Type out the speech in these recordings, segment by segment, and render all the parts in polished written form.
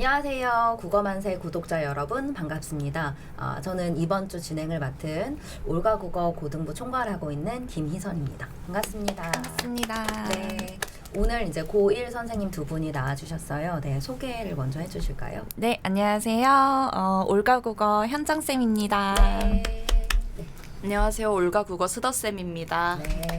안녕하세요. 국어만세 구독자 여러분 반갑습니다. 저는 이번 주 진행을 맡은 올가국어 고등부 총괄을 하고 있는 김희선입니다. 반갑습니다. 반갑습니다. 네, 오늘 이제 고1 선생님 두 분이 나와주셨어요. 네, 소개를 먼저 해주실까요? 네, 안녕하세요. 올가국어 현정쌤입니다. 네. 안녕하세요. 올가국어 스더쌤입니다. 네.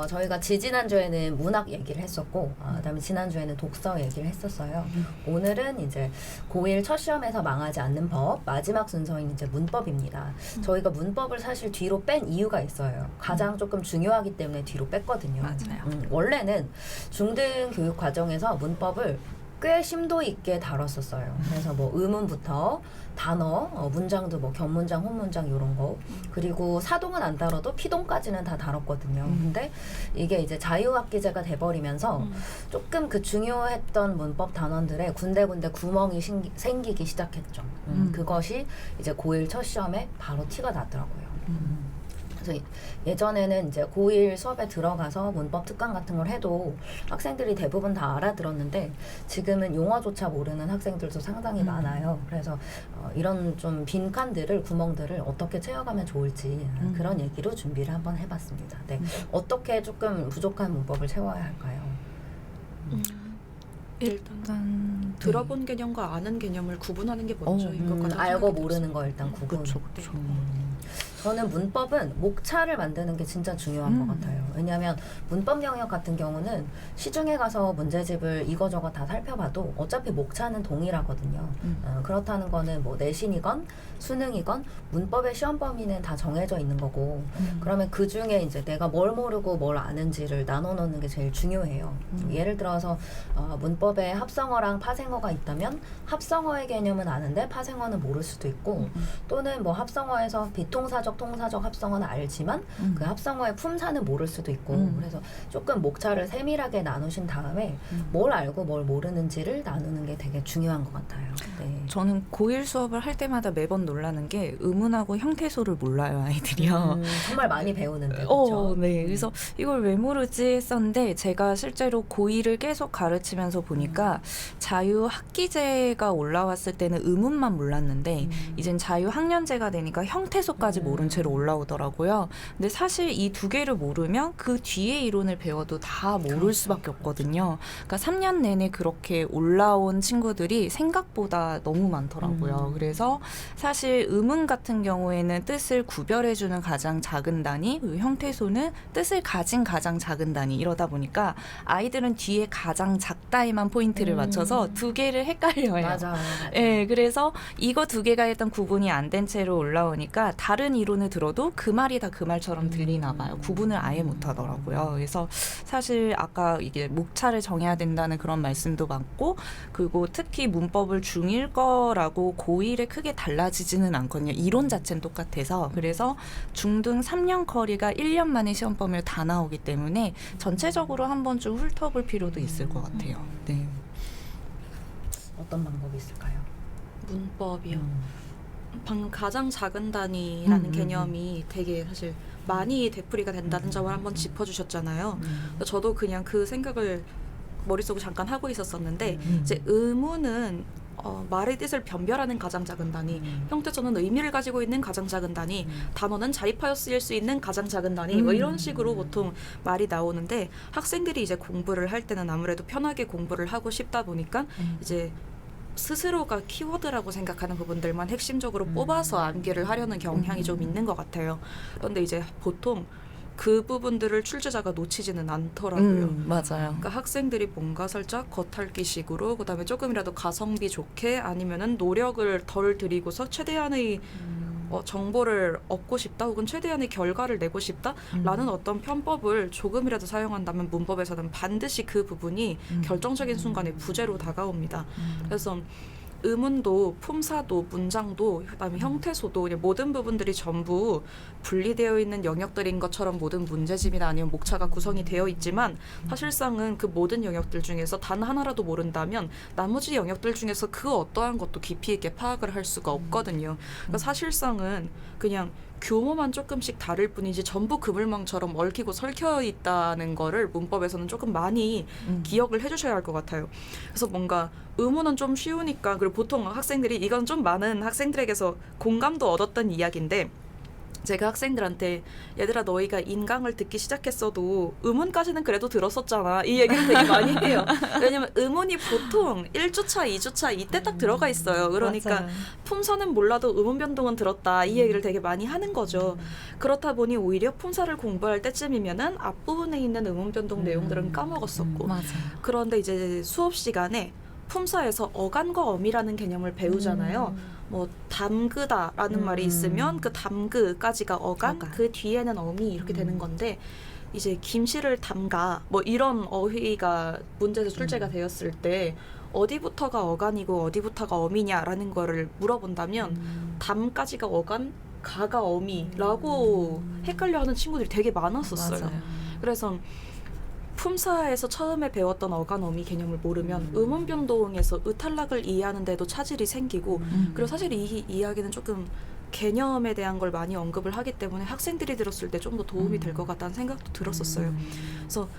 저희가 지지난주에는 문학 얘기를 했었고, 그다음에 지난주에는 독서 얘기를 했었어요. 오늘은 이제 고1 첫 시험에서 망하지 않는 법, 마지막 순서인 이제 문법입니다. 저희가 문법을 사실 뒤로 뺀 이유가 있어요. 가장 조금 중요하기 때문에 뒤로 뺐거든요. 맞아요. 원래는 중등 교육 과정에서 문법을 꽤 심도 있게 다뤘었어요. 그래서 뭐 의문부터 단어, 문장도 뭐 견문장, 혼문장 이런 거, 그리고 사동은 안 다뤄도 피동까지는 다 다뤘거든요. 근데 이게 이제 자유학기제가 돼버리면서 조금 그 중요했던 문법 단원들의 군데군데 구멍이 생기기 시작했죠. 그것이 이제 고1 첫 시험에 바로 티가 나더라고요. 그래서 예전에는 이제 고1 수업에 들어가서 문법 특강 같은 걸 해도 학생들이 대부분 다 알아들었는데 지금은 용어조차 모르는 학생들도 상당히 많아요. 그래서 이런 좀 빈칸들을, 구멍들을 어떻게 채워가면 좋을지 그런 얘기로 준비를 한번 해봤습니다. 네, 어떻게 조금 부족한 문법을 채워야 할까요? 일단 들어본 개념과 아는 개념을 구분하는 게 먼저인 것 같아요. 알고 모르는 거 일단 구분. 그렇죠. 저는 문법은 목차를 만드는 게 진짜 중요한 것 같아요. 왜냐하면 문법 영역 같은 경우는 시중에 가서 문제집을 이거저거 다 살펴봐도 어차피 목차는 동일하거든요. 그렇다는 거는 뭐 내신이건 수능이건 문법의 시험 범위는 다 정해져 있는 거고 그러면 그 중에 이제 내가 뭘 모르고 뭘 아는지를 나눠 놓는 게 제일 중요해요. 예를 들어서 문법에 합성어랑 파생어가 있다면 합성어의 개념은 아는데 파생어는 모를 수도 있고 또는 뭐 합성어에서 비동사적 통사적 합성어는 알지만 그 합성어의 품사는 모를 수도 있고 그래서 조금 목차를 세밀하게 나누신 다음에 뭘 알고 뭘 모르는지를 나누는 게 되게 중요한 것 같아요. 네. 저는 고1 수업을 할 때마다 매번 놀라는 게 의문하고 형태소를 몰라요, 아이들이요. 정말 많이 배우는데 그렇죠? 네. 그래서 이걸 왜 모르지 했었는데 제가 실제로 고1을 계속 가르치면서 보니까 자유학기제가 올라왔을 때는 의문만 몰랐는데 이젠 자유학년제가 되니까 형태소까지 모른 채로 올라오더라고요. 근데 사실 이 두 개를 모르면 그 뒤에 이론을 배워도 다 모를 수밖에 없거든요. 그러니까 3년 내내 그렇게 올라온 친구들이 생각보다 너무 많더라고요. 그래서 사실 의문 같은 경우에는 뜻을 구별해주는 가장 작은 단위, 그리고 형태소는 뜻을 가진 가장 작은 단위 이러다 보니까 아이들은 뒤에 가장 작다에만 포인트를 맞춰서 두 개를 헷갈려요. 맞아. 네, 그래서 이거 두 개가 일단 구분이 안 된 채로 올라오니까 다른 이론을 들어도 그 말이 다 그 말처럼 들리나 봐요. 구분을 아예 못 하더라고요. 그래서 사실 아까 이게 목차를 정해야 된다는 그런 말씀도 많고 그리고 특히 문법을 중1 거라고 고1에 크게 달라지지는 않거든요. 이론 자체는 똑같아서. 그래서 중등 3년 커리가 1년 만에 시험 범위를 다 나오기 때문에 전체적으로 한번 좀 훑어볼 필요도 있을 것 같아요. 네. 어떤 방법이 있을까요? 문법이요. 방금 가장 작은 단위라는 개념이 되게 사실 많이 되풀이가 된다는 점을 한번 짚어주셨잖아요. 저도 그냥 그 생각을 머릿속으로 잠깐 하고 있었었는데 이제 의문은 말의 뜻을 변별하는 가장 작은 단위, 형태소는 의미를 가지고 있는 가장 작은 단위, 단어는 자립하여 쓰일 수 있는 가장 작은 단위, 뭐 이런 식으로 보통 말이 나오는데 학생들이 이제 공부를 할 때는 아무래도 편하게 공부를 하고 싶다 보니까 이제 스스로가 키워드라고 생각하는 부분들만 핵심적으로 뽑아서 암기를 하려는 경향이 좀 있는 것 같아요. 그런데 이제 보통 그 부분들을 출제자가 놓치지는 않더라고요. 맞아요. 그러니까 학생들이 뭔가 살짝 겉핥기식으로 그다음에 조금이라도 가성비 좋게 아니면은 노력을 덜 들이고서 최대한의 정보를 얻고 싶다 혹은 최대한의 결과를 내고 싶다라는 어떤 편법을 조금이라도 사용한다면 문법에서는 반드시 그 부분이 결정적인 순간에 부재로 다가옵니다. 그래서 의문도 품사도 문장도 그다음에 형태소도 모든 부분들이 전부 분리되어 있는 영역들인 것처럼 모든 문제집이나 아니면 목차가 구성이 되어 있지만 사실상은 그 모든 영역들 중에서 단 하나라도 모른다면 나머지 영역들 중에서 그 어떠한 것도 깊이 있게 파악을 할 수가 없거든요. 그러니까 사실상은 그냥 규모만 조금씩 다를 뿐이지 전부 그물망처럼 얽히고 설켜 있다는 거를 문법에서는 조금 많이 기억을 해주셔야 할 것 같아요. 그래서 뭔가 의문은 좀 쉬우니까, 그리고 보통 학생들이, 이건 좀 많은 학생들에게서 공감도 얻었던 이야기인데, 제가 학생들한테 얘들아 너희가 인강을 듣기 시작했어도 의문까지는 그래도 들었었잖아, 이 얘기를 되게 많이 해요. 왜냐면 의문이 보통 1주차, 2주차 이때 딱 들어가 있어요. 그러니까 맞아요. 품사는 몰라도 의문 변동은 들었다, 이 얘기를 되게 많이 하는 거죠. 그렇다 보니 오히려 품사를 공부할 때쯤이면은 앞부분에 있는 의문 변동 내용들은 까먹었었고, 맞아요. 그런데 이제 수업 시간에 품사에서 어간과 어미라는 개념을 배우잖아요. 뭐 담그다라는 말이 있으면 그 담그까지가 어간, 그 뒤에는 어미, 이렇게 되는 건데, 이제 김씨를 담가 뭐 이런 어휘가 문제에서 출제가 되었을 때 어디부터가 어간이고 어디부터가 어미냐라는 거를 물어본다면 담까지가 어간, 가가 어미라고 헷갈려하는 친구들이 되게 많았었어요. 맞아요. 그래서 품사에서 처음에 배웠던 어간 어미 개념을 모르면 의문 변동에서 의탈락을 이해하는 데도 차질이 생기고, 그리고 사실 이 이야기는 조금 개념에 대한 걸 많이 언급을 하기 때문에 학생들이 들었을 때 좀 더 도움이 될 것 같다는 생각도 들었었어요. 그래서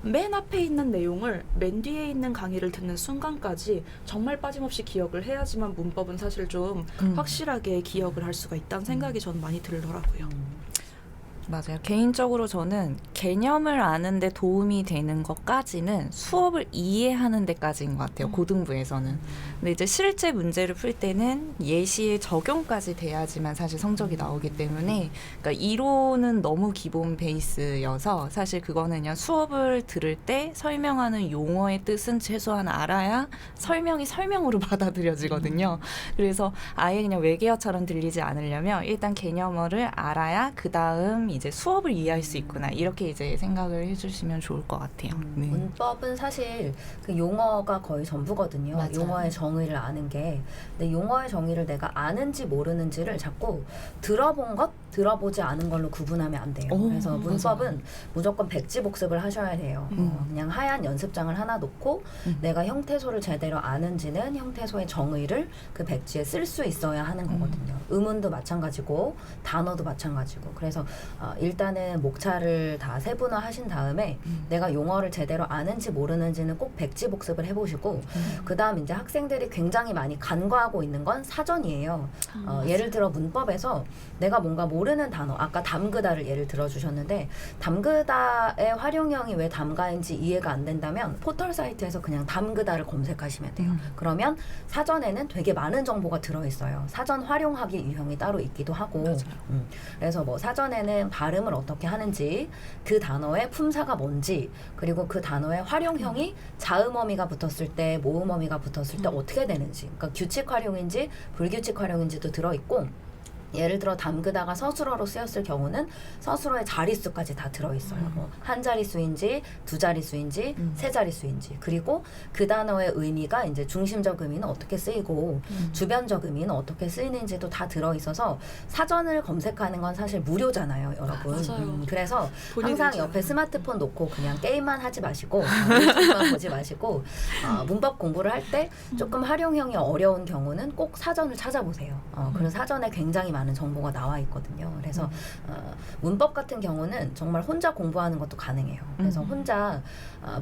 맨 앞에 있는 내용을 맨 뒤에 있는 강의를 듣는 순간까지 정말 빠짐없이 기억을 해야지만 문법은 사실 좀 확실하게 기억을 할 수가 있다는 생각이 저는 많이 들더라고요. 맞아요. 개인적으로 저는 개념을 아는데 도움이 되는 것까지는 수업을 이해하는 데까지인 것 같아요. 고등부에서는. 근데 이제 실제 문제를 풀 때는 예시의 적용까지 돼야지만 사실 성적이 나오기 때문에, 그러니까 이론은 너무 기본 베이스여서 사실 그거는 그냥 수업을 들을 때 설명하는 용어의 뜻은 최소한 알아야 설명이 설명으로 받아들여지거든요. 그래서 아예 그냥 외계어처럼 들리지 않으려면 일단 개념어를 알아야 그 다음 이제 수업을 이해할 수 있구나, 이렇게 이제 생각을 해주시면 좋을 것 같아요. 네. 문법은 사실 그 용어가 거의 전부거든요. 맞아요. 용어의 정의를 아는 게. 근데 용어의 정의를 내가 아는지 모르는지를 자꾸 들어본 것, 들어보지 않은 걸로 구분하면 안 돼요. 오, 그래서 문법은 맞아요. 무조건 백지복습을 하셔야 돼요. 그냥 하얀 연습장을 하나 놓고 내가 형태소를 제대로 아는지는 형태소의 정의를 그 백지에 쓸 수 있어야 하는 거거든요. 의문도 마찬가지고 단어도 마찬가지고. 그래서 일단은 목차를 다 세분화 하신 다음에 내가 용어를 제대로 아는지 모르는지는 꼭 백지복습을 해보시고, 그 다음 이제 학생들이 굉장히 많이 간과하고 있는 건 사전이에요. 예를 들어 문법에서 내가 뭔가 모르는 단어, 아까 담그다를 예를 들어주셨는데, 담그다의 활용형이 왜 담가인지 이해가 안 된다면 포털 사이트에서 그냥 담그다를 검색하시면 돼요. 그러면 사전에는 되게 많은 정보가 들어있어요. 사전 활용하기 유형이 따로 있기도 하고. 그래서 뭐 사전에는 발음을 어떻게 하는지, 그 단어의 품사가 뭔지, 그리고 그 단어의 활용형이 자음어미가 붙었을 때, 모음어미가 붙었을 때 어떻게 되는지, 그러니까 규칙 활용인지 불규칙 활용인지도 들어있고, 예를 들어 담그다가 서술어로 쓰였을 경우는 서술어의 자릿수까지 다 들어있어요. 뭐 한 자릿수인지 두 자릿수인지 세 자릿수인지, 그리고 그 단어의 의미가 이제 중심적 의미는 어떻게 쓰이고 주변적 의미는 어떻게 쓰이는지도 다 들어있어서 사전을 검색하는 건 사실 무료잖아요, 여러분. 맞아요. 그래서 본인이 항상 알잖아요. 옆에 스마트폰 놓고 그냥 게임만 하지 마시고 유튜브만 보지 마시고 문법 공부를 할 때 조금 활용형이 어려운 경우는 꼭 사전을 찾아보세요. 그래서 사전에 굉장히 많은 정보가 나와 있거든요. 그래서 문법 같은 경우는 정말 혼자 공부하는 것도 가능해요. 그래서 혼자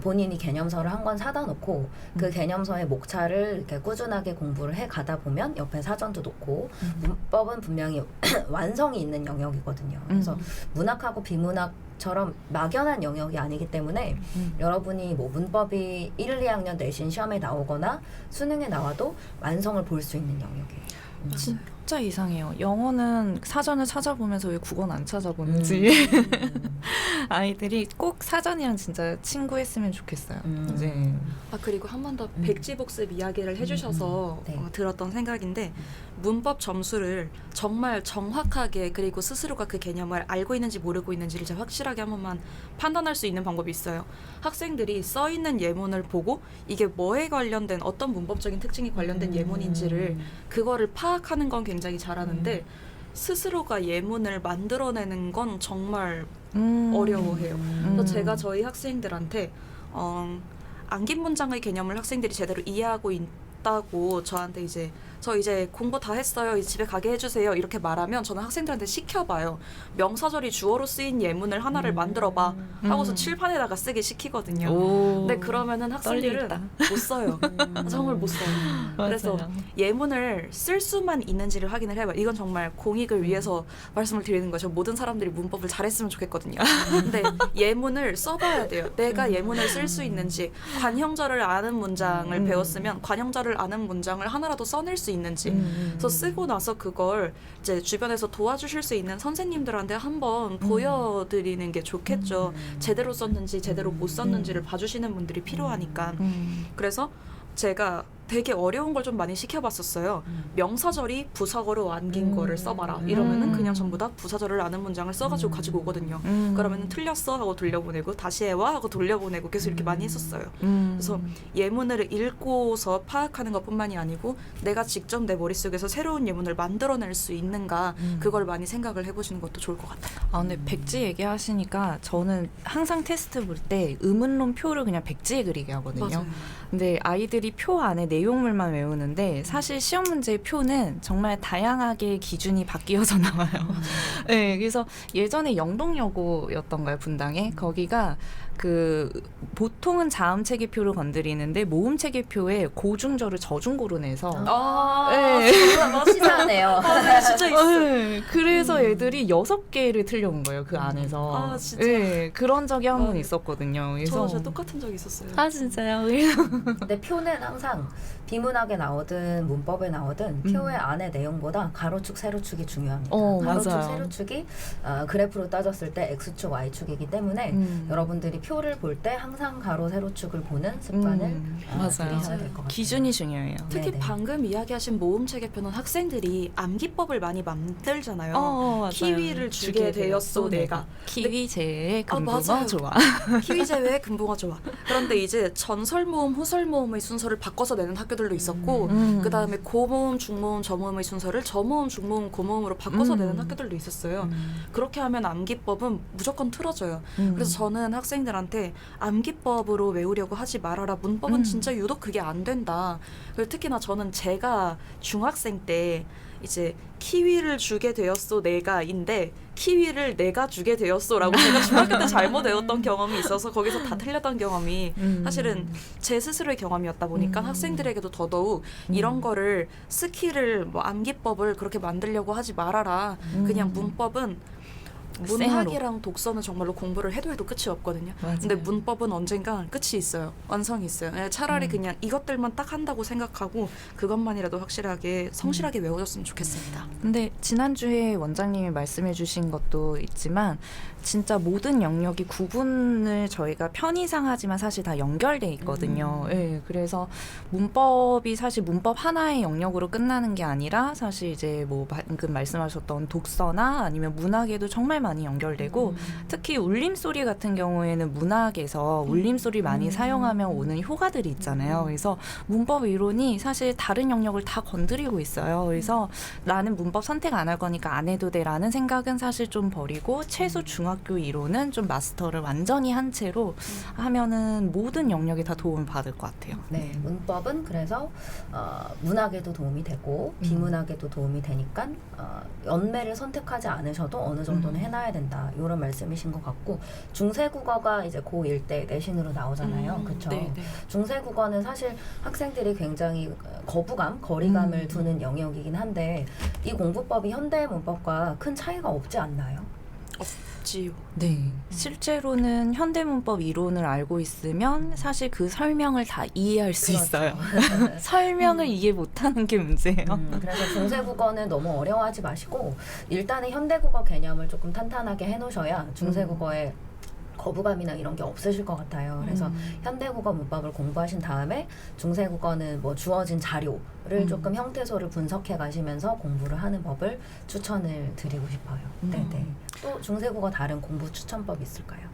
본인이 개념서를 한 권 사다 놓고 그 개념서의 목차를 이렇게 꾸준하게 공부를 해 가다 보면 옆에 사전도 놓고, 문법은 분명히 완성이 있는 영역이거든요. 그래서 문학하고 비문학처럼 막연한 영역이 아니기 때문에 여러분이 뭐 문법이 1, 2학년 내신 시험에 나오거나 수능에 나와도 완성을 볼 수 있는 영역이에요. 진짜 이상해요. 영어는 사전을 찾아보면서 왜 국어는 안 찾아보는지. 아이들이 꼭 사전이랑 진짜 친구했으면 좋겠어요. 이제 그리고 한 번 더 백지복습 이야기를 해주셔서 네. 들었던 생각인데, 문법 점수를 정말 정확하게, 그리고 스스로가 그 개념을 알고 있는지 모르고 있는지를 제가 확실하게 한 번만 판단할 수 있는 방법이 있어요. 학생들이 써있는 예문을 보고 이게 뭐에 관련된, 어떤 문법적인 특징이 관련된 예문인지를 그거를 파악하는 건 굉장히 잘하는데, 스스로가 예문을 만들어내는 건 정말 어려워해요. 그래서 제가 저희 학생들한테 암긴 문장의 개념을 학생들이 제대로 이해하고 있다고 저한테 이제 저 이제 공부 다 했어요. 이제 집에 가게 해주세요. 이렇게 말하면 저는 학생들한테 시켜봐요. 명사절이 주어로 쓰인 예문을 하나를 만들어봐 하고서 칠판에다가 쓰게 시키거든요. 오. 근데 그러면은 학생들은 떨리겠다. 못 써요. 정말 못 써요. 그래서 맞아요. 예문을 쓸 수만 있는지를 확인을 해봐요. 이건 정말 공익을 위해서 말씀을 드리는 거죠. 모든 사람들이 문법을 잘했으면 좋겠거든요. 근데 예문을 써봐야 돼요. 내가 예문을 쓸 수 있는지, 관형절을 아는 문장을 배웠으면 관형절을 아는 문장을 하나라도 써낼 수 있는지. 그래서 쓰고 나서 그걸 이제 주변에서 도와주실 수 있는 선생님들한테 한번 보여드리는 게 좋겠죠. 제대로 썼는지 제대로 못 썼는지를 봐주시는 분들이 필요하니까. 그래서 제가 되게 어려운 걸 좀 많이 시켜봤었어요. 명사절이 부사어로 안긴 거를 써봐라. 이러면은 그냥 전부 다 부사절을 아는 문장을 써가지고 가지고 오거든요. 그러면은 틀렸어 하고 돌려보내고 다시 해와 하고 돌려보내고 계속 이렇게 많이 했었어요. 그래서 예문을 읽고서 파악하는 것뿐만이 아니고 내가 직접 내 머릿속에서 새로운 예문을 만들어낼 수 있는가 그걸 많이 생각을 해보시는 것도 좋을 것 같아요. 아, 근데 백지 얘기하시니까 저는 항상 테스트 볼 때 의문론 표를 그냥 백지에 그리게 하거든요. 맞아요. 근데 아이들이 표 안에 내용물만 외우는데 사실 시험 문제의 표는 정말 다양하게 기준이 바뀌어서 나와요. 네, 그래서 예전에 영동여고였던가요, 분당에? 거기가 그 보통은 자음체계표를 건드리는데 모음체계표에 고중절을 저중고로 내서 네. 시사하네요. 진짜 있어요. 네, 그래서 애들이 6개를 틀려온 거예요, 그 안에서. 아, 진짜? 네, 그런 적이 한 번 네. 있었거든요. 그래서 저 똑같은 적이 있었어요. 아, 진짜요? 근데 표는 항상 비문학에 나오든 문법에 나오든 표의 안의 내용보다 가로축, 세로축이 중요합니다. 가로축, 맞아요. 세로축이 그래프로 따졌을 때 X축, Y축이기 때문에 여러분들이 표를 볼 때 항상 가로, 세로축을 보는 습관을 맞아요. 들이셔야 될 것 같아요. 기준이 중요해요. 특히 네네. 방금 이야기하신 모음체계표는 학생들이 암기법을 많이 만들잖아요. 맞아요. 키위를 주게 되었소 내가. 키위 제의 아, 금붕어 맞아요. 좋아. 키위 제외 금붕어 좋아. 그런데 이제 전설모음, 후설모음의 순서를 바꿔서 내는 학교들도 있었고 그 다음에 고모음, 중모음, 저모음의 순서를 저모음, 중모음, 고모음으로 바꿔서 내는 학교들도 있었어요. 그렇게 하면 암기법은 무조건 틀어져요. 그래서 저는 학생들한테 암기법으로 외우려고 하지 말아라. 문법은 진짜 유독 그게 안 된다. 그리고 특히나 저는 제가 중학생 때 이제 키위를 주게 되었소 내가인데 키위를 내가 주게 되었소라고 제가 중학교 때 잘못 외웠던 경험이 있어서 거기서 다 틀렸던 경험이 사실은 제 스스로의 경험이었다 보니까 학생들에게도 더더욱 이런 거를 스킬을 뭐 암기법을 그렇게 만들려고 하지 말아라. 그냥 문법은 문학이랑 독서는 정말로 공부를 해도 끝이 없거든요. 맞아요. 근데 문법은 언젠가 끝이 있어요. 완성이 있어요. 차라리 그냥 이것들만 딱 한다고 생각하고 그것만이라도 확실하게 성실하게 외워줬으면 좋겠습니다. 근데 지난주에 원장님이 말씀해 주신 것도 있지만 진짜 모든 영역이 구분을 저희가 편의상 하지만 사실 다 연결돼 있거든요. 예, 그래서 문법이 사실 문법 하나의 영역으로 끝나는 게 아니라 사실 이제 뭐 방금 말씀하셨던 독서나 아니면 문학에도 정말 많이 연결되고 특히 울림소리 같은 경우에는 문학에서 울림소리 많이 사용하면 오는 효과들이 있잖아요. 그래서 문법 이론이 사실 다른 영역을 다 건드리고 있어요. 그래서 나는 문법 선택 안 할 거니까 안 해도 돼라는 생각은 사실 좀 버리고 최소 중학교 이론은 좀 마스터를 완전히 한 채로 하면은 모든 영역에 다 도움을 받을 것 같아요. 네, 문법은 그래서 문학에도 도움이 되고 비문학에도 도움이 되니까 연매를 선택하지 않으셔도 어느 정도는 해놔야 된다. 이런 말씀이신 것 같고 중세국어가 이제 고1 때 내신으로 나오잖아요. 그렇죠? 네, 네. 중세국어는 사실 학생들이 굉장히 거리감을 두는 영역이긴 한데 이 공부법이 현대 문법과 큰 차이가 없지 않나요? 지요. 네. 실제로는 현대문법 이론을 알고 있으면 사실 그 설명을 다 이해할 수 그렇죠. 있어요. 설명을 이해 못하는 게 문제예요. 그래서 중세국어는 너무 어려워하지 마시고 일단은 현대국어 개념을 조금 탄탄하게 해놓으셔야 중세국어에 거부감이나 이런 게 없으실 것 같아요. 그래서 현대국어 문법을 공부하신 다음에 중세국어는 뭐 주어진 자료를 조금 형태소를 분석해 가시면서 공부를 하는 법을 추천을 드리고 싶어요. 네네. 또 중세국어 다른 공부 추천법 있을까요?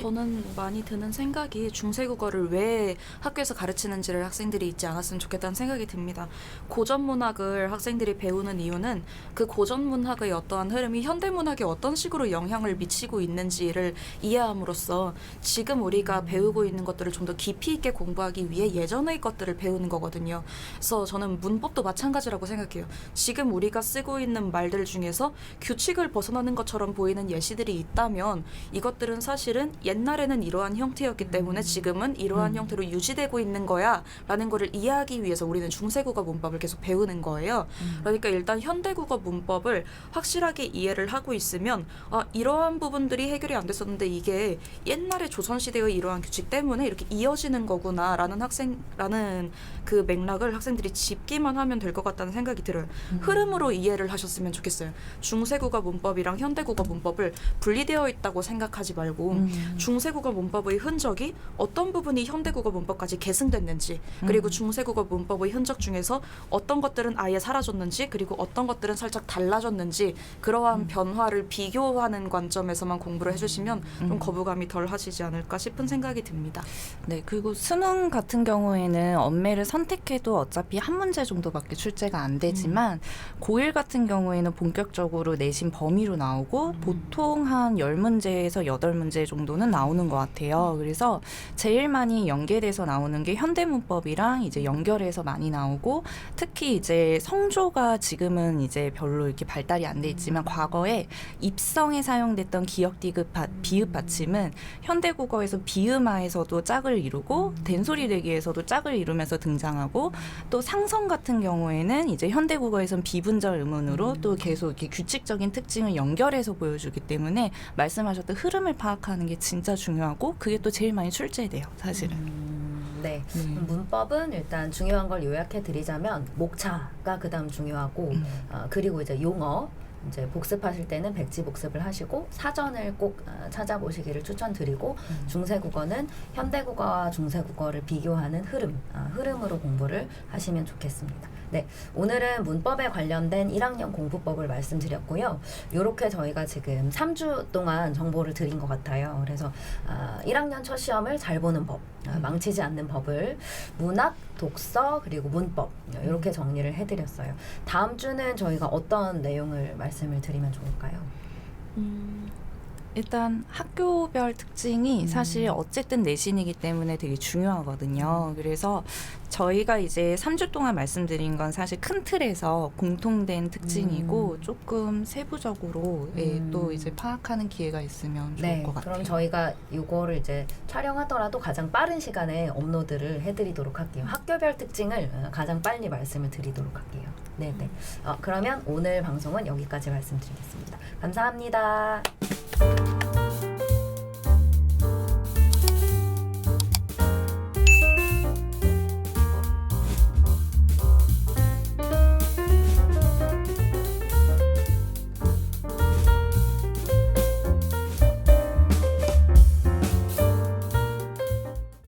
저는 많이 드는 생각이 중세국어를 왜 학교에서 가르치는지를 학생들이 잊지 않았으면 좋겠다는 생각이 듭니다. 고전문학을 학생들이 배우는 이유는 그 고전문학의 어떠한 흐름이 현대문학에 어떤 식으로 영향을 미치고 있는지를 이해함으로써 지금 우리가 배우고 있는 것들을 좀 더 깊이 있게 공부하기 위해 예전의 것들을 배우는 거거든요. 그래서 저는 문법도 마찬가지라고 생각해요. 지금 우리가 쓰고 있는 말들 중에서 규칙을 벗어나는 것처럼 보이는 예시들이 있다면 이것들은 사실은 옛날에는 이러한 형태였기 때문에 지금은 이러한 형태로 유지되고 있는 거야 라는 거를 이해하기 위해서 우리는 중세국어 문법을 계속 배우는 거예요. 그러니까 일단 현대국어 문법을 확실하게 이해를 하고 있으면 이러한 부분들이 해결이 안 됐었는데 이게 옛날에 조선시대의 이러한 규칙 때문에 이렇게 이어지는 거구나 라는 그 맥락을 학생들이 짚기만 하면 될 것 같다는 생각이 들어요. 흐름으로 이해를 하셨으면 좋겠어요. 중세국어 문법이랑 현대국어 문법을 분리되어 있다고 생각하지 말고 중세국어 문법의 흔적이 어떤 부분이 현대국어 문법까지 계승됐는지 그리고 중세국어 문법의 흔적 중에서 어떤 것들은 아예 사라졌는지 그리고 어떤 것들은 살짝 달라졌는지 그러한 변화를 비교하는 관점에서만 공부를 해주시면 좀 거부감이 덜 하시지 않을까 싶은 생각이 듭니다. 네, 그리고 수능 같은 경우에는 언매를 선택해도 어차피 한 문제 정도밖에 출제가 안 되지만 고1 같은 경우에는 본격적으로 내신 범위로 나오고 보통 한 10문제에서 8문제 정도는 나오는 것 같아요. 그래서 제일 많이 연계돼서 나오는 게 현대문법이랑 이제 연결해서 많이 나오고 특히 이제 성조가 지금은 이제 별로 이렇게 발달이 안 돼 있지만 과거에 입성에 사용됐던 기역, 디귿, 비읍 받침은 현대국어에서 비음화에서도 짝을 이루고 된소리대기에서도 짝을 이루면서 등장하고 또 상성 같은 경우에는 이제 현대국어에선 비분절 의문으로 또 계속 이렇게 규칙적인 특징을 연결해서 보여주기 때문에 말씀하셨던 흐름을 파악하는 게 진짜 중요하고 그게 또 제일 많이 출제돼요, 사실은. 네. 문법은 일단 중요한 걸 요약해 드리자면 목차가 그다음 중요하고 그리고 이제 용어 이제 복습하실 때는 백지 복습을 하시고 사전을 꼭 찾아보시기를 추천드리고 중세국어는 현대국어와 중세국어를 비교하는 흐름으로 공부를 하시면 좋겠습니다. 네, 오늘은 문법에 관련된 1학년 공부법을 말씀드렸고요. 이렇게 저희가 지금 3주 동안 정보를 드린 것 같아요. 그래서 1학년 첫 시험을 잘 보는 법, 망치지 않는 법을 문학, 독서, 그리고 문법 이렇게 정리를 해드렸어요. 다음 주는 저희가 어떤 내용을 말씀을 드리면 좋을까요? 일단 학교별 특징이 사실 어쨌든 내신이기 때문에 되게 중요하거든요. 그래서 저희가 이제 3주 동안 말씀드린 건 사실 큰 틀에서 공통된 특징이고 조금 세부적으로 또 이제 파악하는 기회가 있으면 좋을 것 같아요. 그럼 저희가 이거를 이제 촬영하더라도 가장 빠른 시간에 업로드를 해드리도록 할게요. 학교별 특징을 가장 빨리 말씀을 드리도록 할게요. 네네. 그러면 오늘 방송은 여기까지 말씀드리겠습니다. 감사합니다.